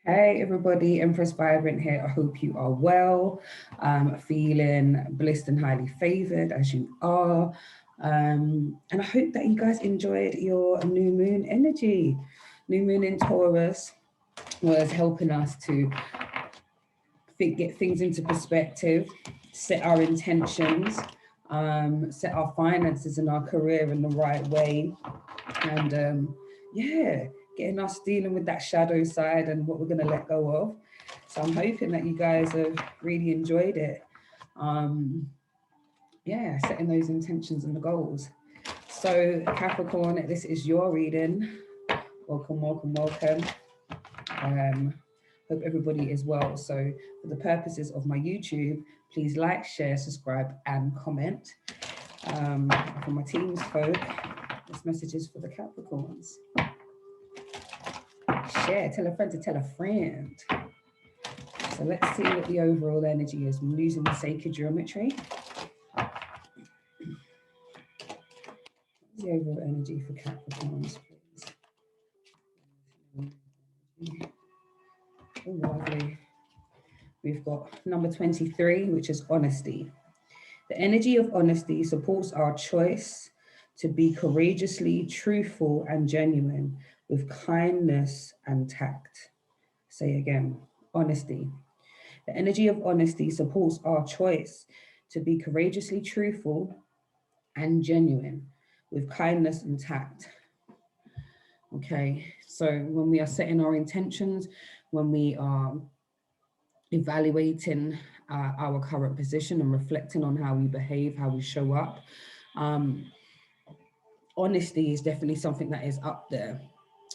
Hey everybody, Empress Vibrant here. I hope you are well, feeling blessed and highly favored as you are. And I hope that you guys enjoyed your new moon energy. New moon in Taurus was helping us to get things into perspective, set our intentions, set our finances and our career in the right way, and yeah, getting us dealing with that shadow side and what we're going to let go of. So I'm hoping that you guys have really enjoyed it. Um, yeah, setting those intentions and the goals. So Capricorn, this is your reading. Welcome, welcome, welcome. Um, Hope everybody is well. So for the purposes of my YouTube, please like, share, subscribe, and comment. For my team's folk, this message is for the Capricorns. Share, tell a friend to tell a friend. So let's see what the overall energy is. I'm using the sacred geometry. What's the overall energy for Capricorns, please? Oh, lovely. We've got number 23, which is honesty. The energy of honesty supports our choice to be courageously truthful and genuine with kindness and tact. Say again, honesty. The energy of honesty supports our choice to be courageously truthful and genuine with kindness and tact. Okay, so when we are setting our intentions, when we are evaluating our current position and reflecting on how we behave, how we show up, um, honesty is definitely something that is up there.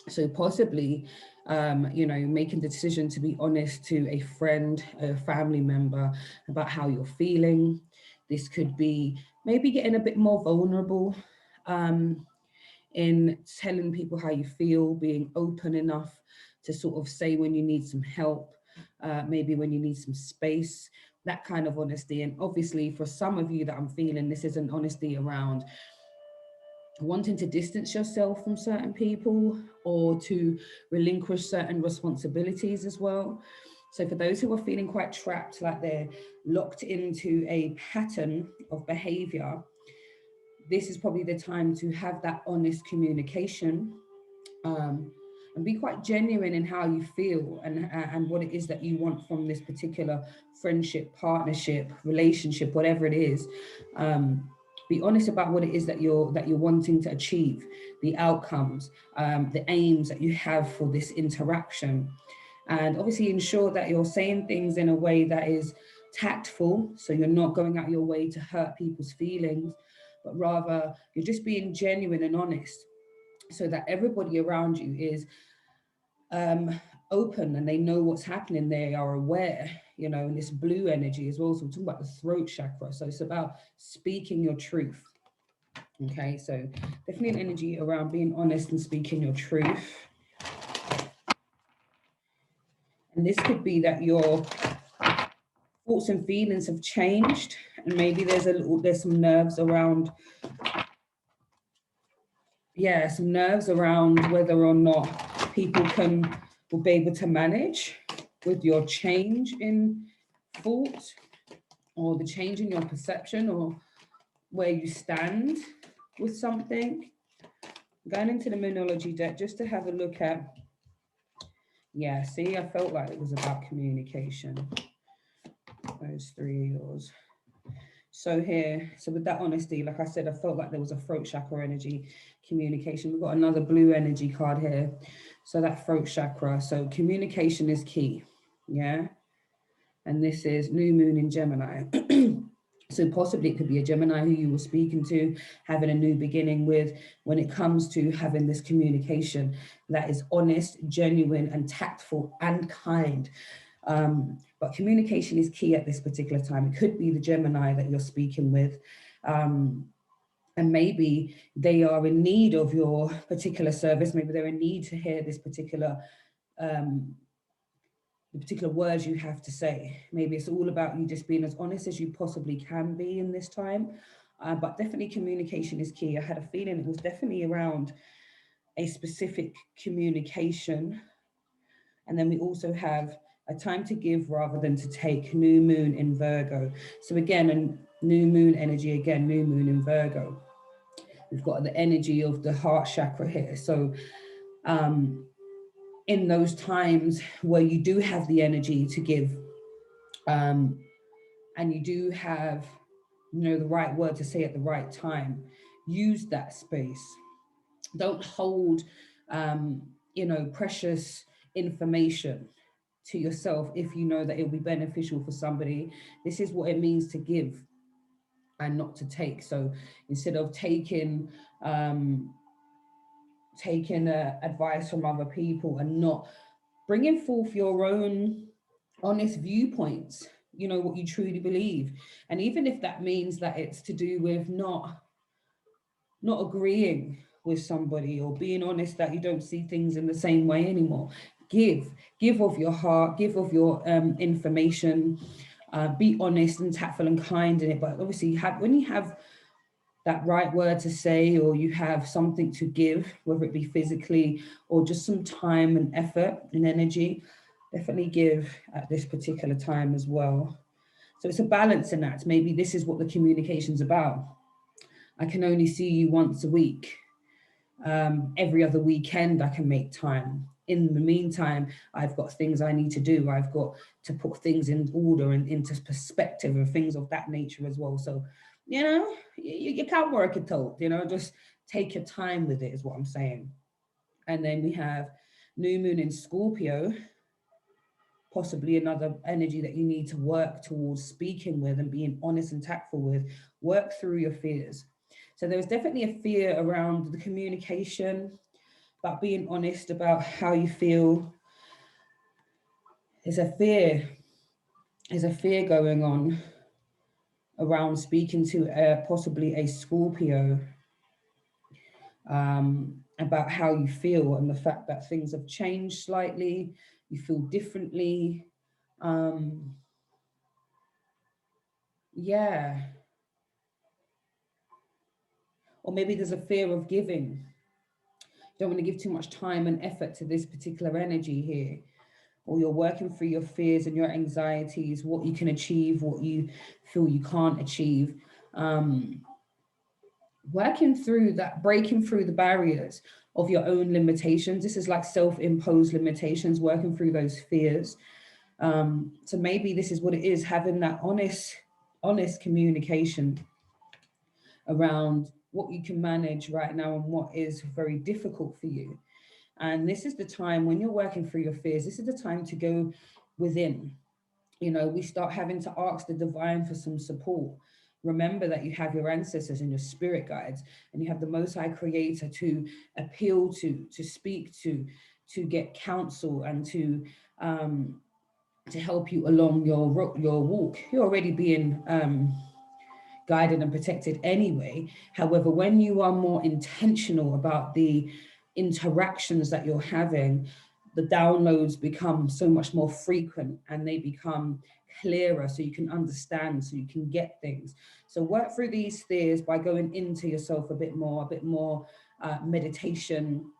So possibly, making the decision to be honest to a friend, a family member about how you're feeling. This could be maybe getting a bit more vulnerable in telling people how you feel, being open enough to sort of say when you need some help, maybe when you need some space, that kind of honesty. And obviously, for some of you that I'm feeling, this is an honesty around wanting to distance yourself from certain people or to relinquish certain responsibilities as well. So for those who are feeling quite trapped, like they're locked into a pattern of behavior, this is probably the time to have that honest communication, um, and be quite genuine in how you feel and what it is that you want from this particular friendship, partnership, relationship, whatever it is. Um, be honest about what it is that you're wanting to achieve, the outcomes, the aims that you have for this interaction, and obviously ensure that you're saying things in a way that is tactful, so you're not going out your way to hurt people's feelings, but rather you're just being genuine and honest, so that everybody around you is open and they know what's happening. They are aware, and this blue energy as well. So we're talking about the throat chakra. So it's about speaking your truth. Okay, so definitely an energy around being honest and speaking your truth. And this could be that your thoughts and feelings have changed, and maybe there's some nerves around, some nerves around whether or not people will be able to manage with your change in thought, or the change in your perception, or where you stand with something. Going into the Moonology deck just to have a look at, see, I felt like it was about communication. Those three of yours. So with that honesty, like I said, I felt like there was a throat chakra energy, communication. We've got another blue energy card here. So that throat chakra. So communication is key. Yeah. And this is new moon in Gemini. So possibly it could be a Gemini who you were speaking to, having a new beginning with, when it comes to having this communication that is honest, genuine, and tactful and kind. But communication is key at this particular time. It could be the Gemini that you're speaking with. And maybe they are in need of your particular service. Maybe they're in need to hear this particular the particular words you have to say. Maybe it's all about you just being as honest as you possibly can be in this time. But definitely communication is key. I had a feeling it was definitely around a specific communication And then we also have a time to give rather than to take, new moon in Virgo. So again, a new moon energy, again, new moon in Virgo. We've got the energy of the heart chakra here. So in those times where you do have the energy to give, um, and you do have, the right word to say at the right time, use that space. Don't hold, precious information to yourself if you know that it will be beneficial for somebody. This is what it means to give and not to take. So instead of taking advice from other people and not bringing forth your own honest viewpoints, what you truly believe. And even if that means that it's to do with not agreeing with somebody, or being honest that you don't see things in the same way anymore, give of your heart, give of your information, be honest and tactful and kind in it. But obviously, when you have that right word to say, or you have something to give, whether it be physically or just some time and effort and energy, definitely give at this particular time as well. So it's a balance in that. Maybe this is what the communication's about. I can only see you once a week. Every other weekend I can make time. In the meantime, I've got things I need to do. I've got to put things in order and into perspective and things of that nature as well. So, you can't work it out, just take your time with it is what I'm saying. And then we have new moon in Scorpio, possibly another energy that you need to work towards speaking with and being honest and tactful with. Work through your fears. So there's definitely a fear around the communication, about being honest about how you feel. There's a fear. There's a fear going on around speaking to possibly a Scorpio, about how you feel and the fact that things have changed slightly. You feel differently. Yeah. Or maybe there's a fear of giving. You don't want to give too much time and effort to this particular energy here. Or you're working through your fears and your anxieties, what you can achieve, what you feel you can't achieve. Working through that, breaking through the barriers of your own limitations. This is like self-imposed limitations, working through those fears. So maybe this is what it is, having that honest communication around what you can manage right now and what is very difficult for you. And this is the time when you're working through your fears, this is the time to go within. We start having to ask the divine for some support. Remember that you have your ancestors and your spirit guides, and you have the Most High Creator to appeal to speak to get counsel, and to help you along your walk. You're already being guided and protected anyway. However, when you are more intentional about the interactions that you're having, the downloads become so much more frequent and they become clearer, so you can understand, so you can get things. So work through these fears by going into yourself a bit more meditation.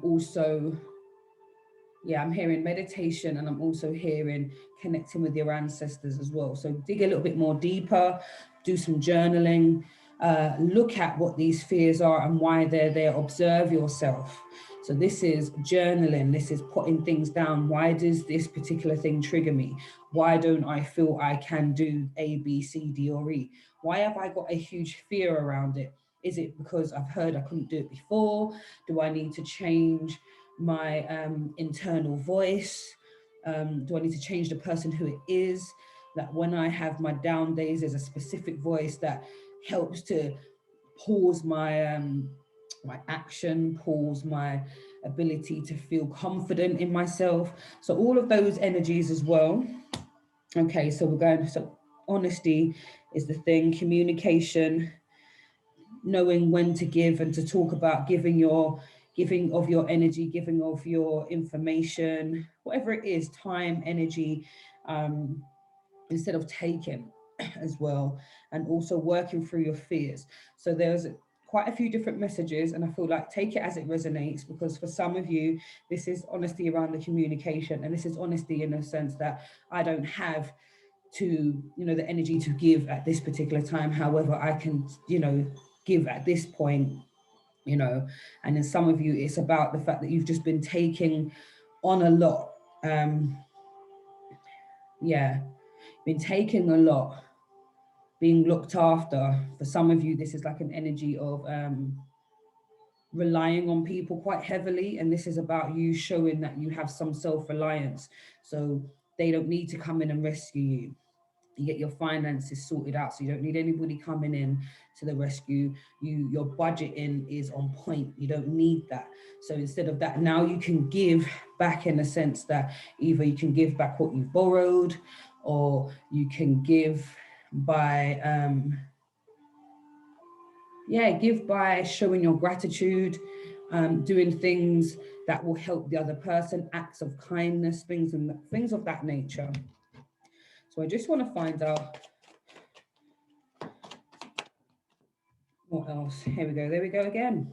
Also, yeah, I'm hearing meditation, and I'm also hearing connecting with your ancestors as well. So dig a little bit more deeper, do some journaling, look at what these fears are and why they're there. Observe yourself. So this is journaling. This is putting things down. Why does this particular thing trigger me? Why don't I feel I can do A, B, C, D, or E? Why have I got a huge fear around it? Is it because I've heard I couldn't do it before? Do I need to change my internal voice? Do I need to change the person who it is? That when I have my down days, there's a specific voice that helps to pause my my action, pause my ability to feel confident in myself. So all of those energies as well. Okay, so we're going, so honesty is the thing, communication, knowing when to give and to talk about giving of your energy, giving of your information, whatever it is, time, energy, instead of taking as well, and also working through your fears. So there's quite a few different messages, and I feel like take it as it resonates, because for some of you, this is honesty around the communication, and this is honesty in the sense that I don't have to, the energy to give at this particular time. However, I can, give at this point, and in some of you, it's about the fact that you've just been taking on a lot. Been taking a lot, being looked after. For some of you, this is like an energy of relying on people quite heavily, and this is about you showing that you have some self-reliance, so they don't need to come in and rescue you. You get your finances sorted out, so you don't need anybody coming in to the rescue. Your budgeting is on point, you don't need that. So instead of that, now you can give back, in a sense that either you can give back what you've borrowed, or you can give by give by showing your gratitude, doing things that will help the other person, acts of kindness, things of that nature. So I just want to find out what else. Here we go. There we go again.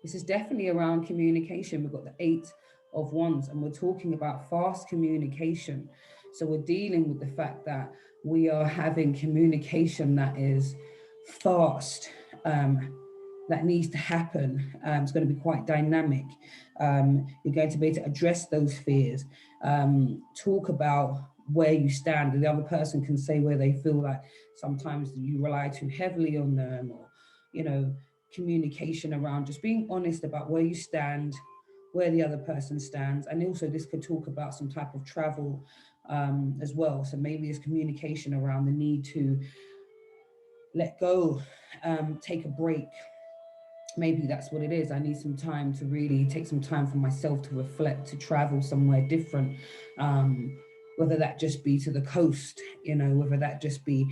This is definitely around communication. We've got the 8 of Wands, and we're talking about fast communication. So we're dealing with the fact that we are having communication that is fast, that needs to happen. It's going to be quite dynamic. You're going to be able to address those fears, talk about where you stand, and the other person can say where they feel like sometimes you rely too heavily on them, or communication around just being honest about where you stand, where the other person stands. And also this could talk about some type of travel as well. So maybe it's communication around the need to let go, take a break. Maybe that's what it is. I need some time to really take some time for myself to reflect, to travel somewhere different, whether that just be to the coast, whether that just be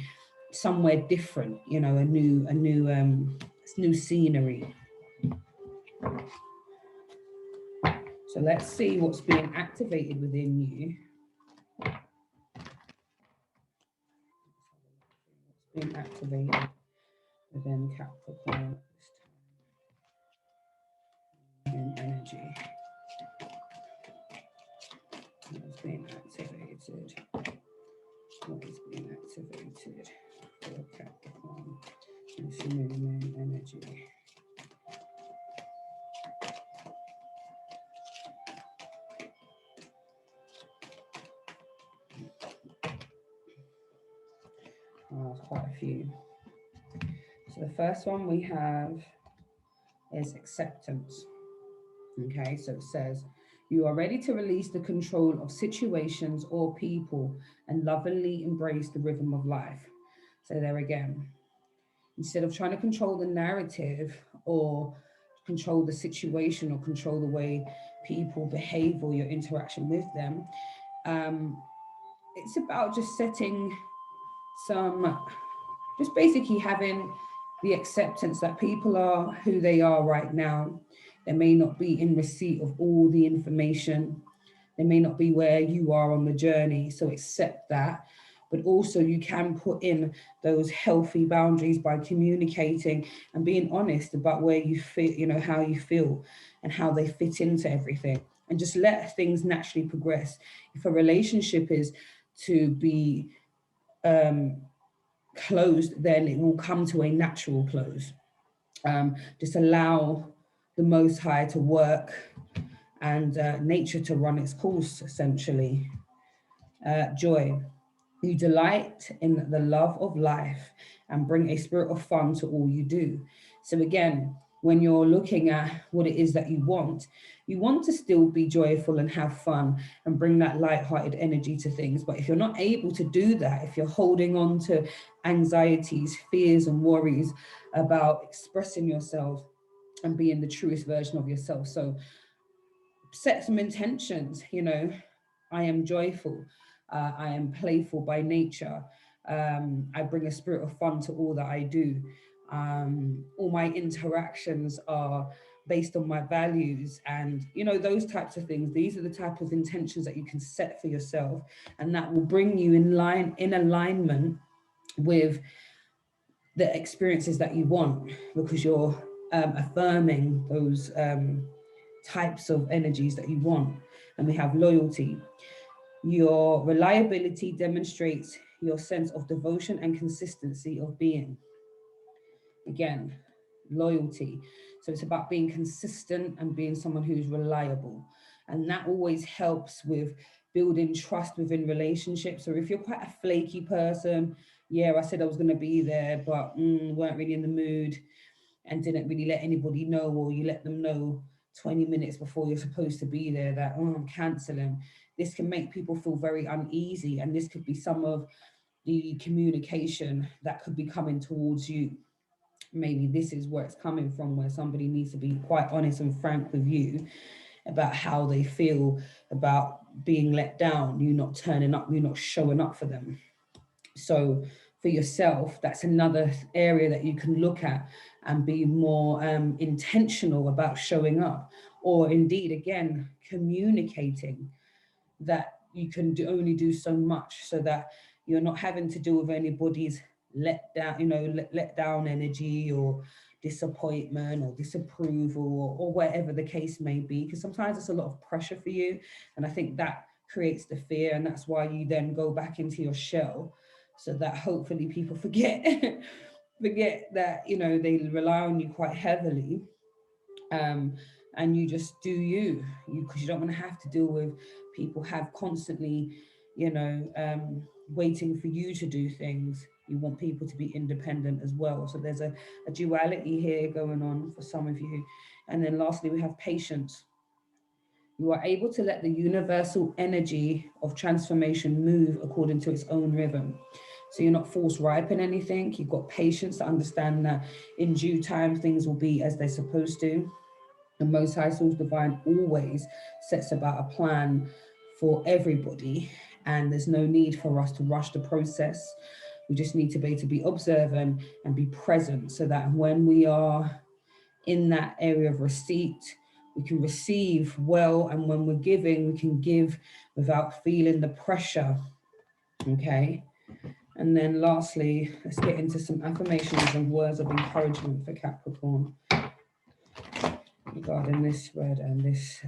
somewhere different, a new scenery. So let's see what's being activated within you. What's being activated within Capricorn in energy. What's being activated? What is being activated for Capricorn? It's Newmoon energy. Quite a few. So the first one we have is acceptance. Okay, so it says, you are ready to release the control of situations or people and lovingly embrace the rhythm of life. So there again, instead of trying to control the narrative or control the situation or control the way people behave or your interaction with them, it's about just setting just basically having the acceptance that people are who they are right now. They may not be in receipt of all the information. They may not be where you are on the journey. So accept that. But also you can put in those healthy boundaries by communicating and being honest about where you feel, how you feel and how they fit into everything. And just let things naturally progress. If a relationship is to be closed, then it will come to a natural close. Just allow the Most High to work and nature to run its course, essentially. Joy. You delight in the love of life and bring a spirit of fun to all you do. So again, when you're looking at what it is that you want to still be joyful and have fun and bring that light-hearted energy to things. But if you're not able to do that, if you're holding on to anxieties, fears and worries about expressing yourself and being the truest version of yourself. So set some intentions, I am joyful. I am playful by nature. I bring a spirit of fun to all that I do. All my interactions are based on my values and, those types of things. These are the type of intentions that you can set for yourself, and that will bring you in alignment with the experiences that you want, because you're affirming those types of energies that you want. And we have loyalty. Your reliability demonstrates your sense of devotion and consistency of being. Again, loyalty. So it's about being consistent and being someone who's reliable. And that always helps with building trust within relationships. So if you're quite a flaky person, yeah, I said I was going to be there, but weren't really in the mood and didn't really let anybody know, or you let them know 20 minutes before you're supposed to be there that, oh, I'm cancelling. This can make people feel very uneasy. And this could be some of the communication that could be coming towards you. Maybe this is where it's coming from, where somebody needs to be quite honest and frank with you about how they feel about being let down, you not turning up, you not showing up for them. So for yourself, that's another area that you can look at and be more intentional about showing up, or indeed, again, communicating that you can only do so much, so that you're not having to deal with anybody's let down, let down energy or disappointment or disapproval, or whatever the case may be, because sometimes it's a lot of pressure for you. And I think that creates the fear, and that's why you then go back into your shell, so that hopefully people forget forget that they rely on you quite heavily, um, and you just do because you don't want to have to deal with people have constantly, waiting for you to do things. You want people to be independent as well. So there's a duality here going on for some of you. And then lastly, we have patience. You are able to let the universal energy of transformation move according to its own rhythm. So you're not force ripen anything. You've got patience to understand that in due time things will be as they're supposed to. The Most High Source Divine always sets about a plan for everybody, and there's no need for us to rush the process. We just need to be observant and be present, so that when we are in that area of receipt, we can receive well, and when we're giving, we can give without feeling the pressure. Okay. And then lastly, let's get into some affirmations and words of encouragement for Capricorn regarding this spread and this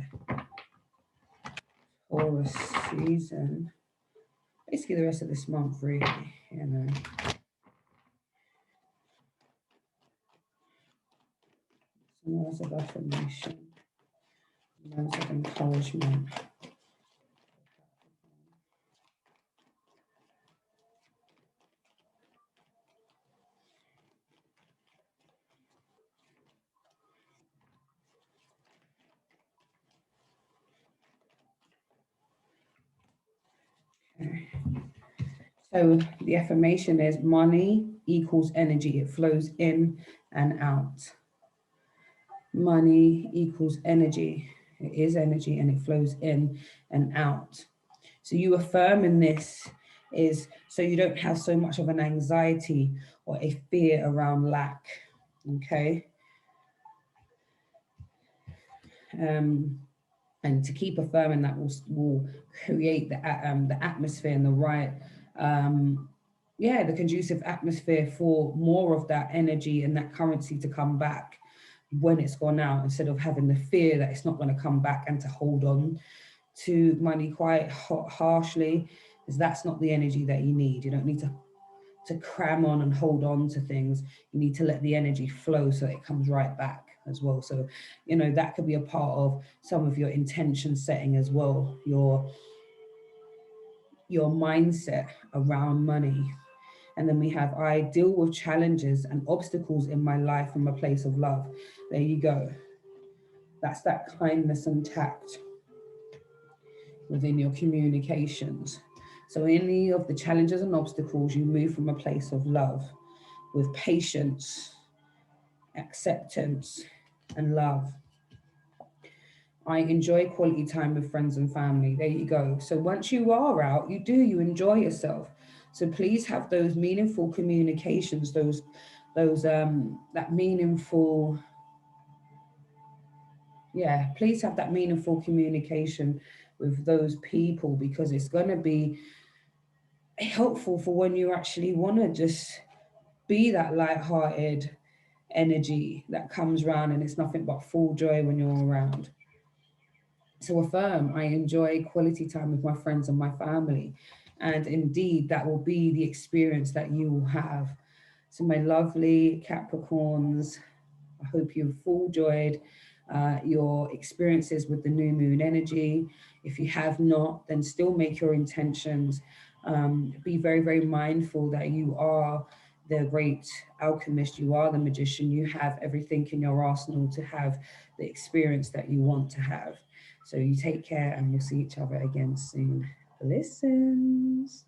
Taurus season. Basically the rest of this month, really, Some words of affirmation, words of encouragement. Okay. So the affirmation is money equals energy. It flows in and out. Money equals energy. It is energy and it flows in and out. So you affirming this is so you don't have so much of an anxiety or a fear around lack. Okay. And to keep affirming that will create the atmosphere and the right, the conducive atmosphere for more of that energy and that currency to come back when it's gone out, instead of having the fear that it's not going to come back and to hold on to money quite harshly, because that's not the energy that you need. You don't need to cram on and hold on to things. You need to let the energy flow so it comes right back as well. So, that could be a part of some of your intention setting as well, your mindset around money. And then we have, I deal with challenges and obstacles in my life from a place of love. There you go. That's that kindness and tact within your communications. So any of the challenges and obstacles, you move from a place of love with patience, acceptance, and love. I enjoy quality time with friends and family. There you go. So once you are out, you enjoy yourself. So please have those meaningful communications, that meaningful, please have that meaningful communication with those people, because it's going to be helpful for when you actually want to just be that light-hearted energy that comes around, and it's nothing but full joy when you're around. So affirm, I enjoy quality time with my friends and my family. And indeed, that will be the experience that you will have. So my lovely Capricorns, I hope you've full enjoyed your experiences with the new moon energy. If you have not, then still make your intentions. Be very, very mindful that you are the great alchemist, you are the magician, you have everything in your arsenal to have the experience that you want to have. So you take care, and we'll see each other again soon. Listens.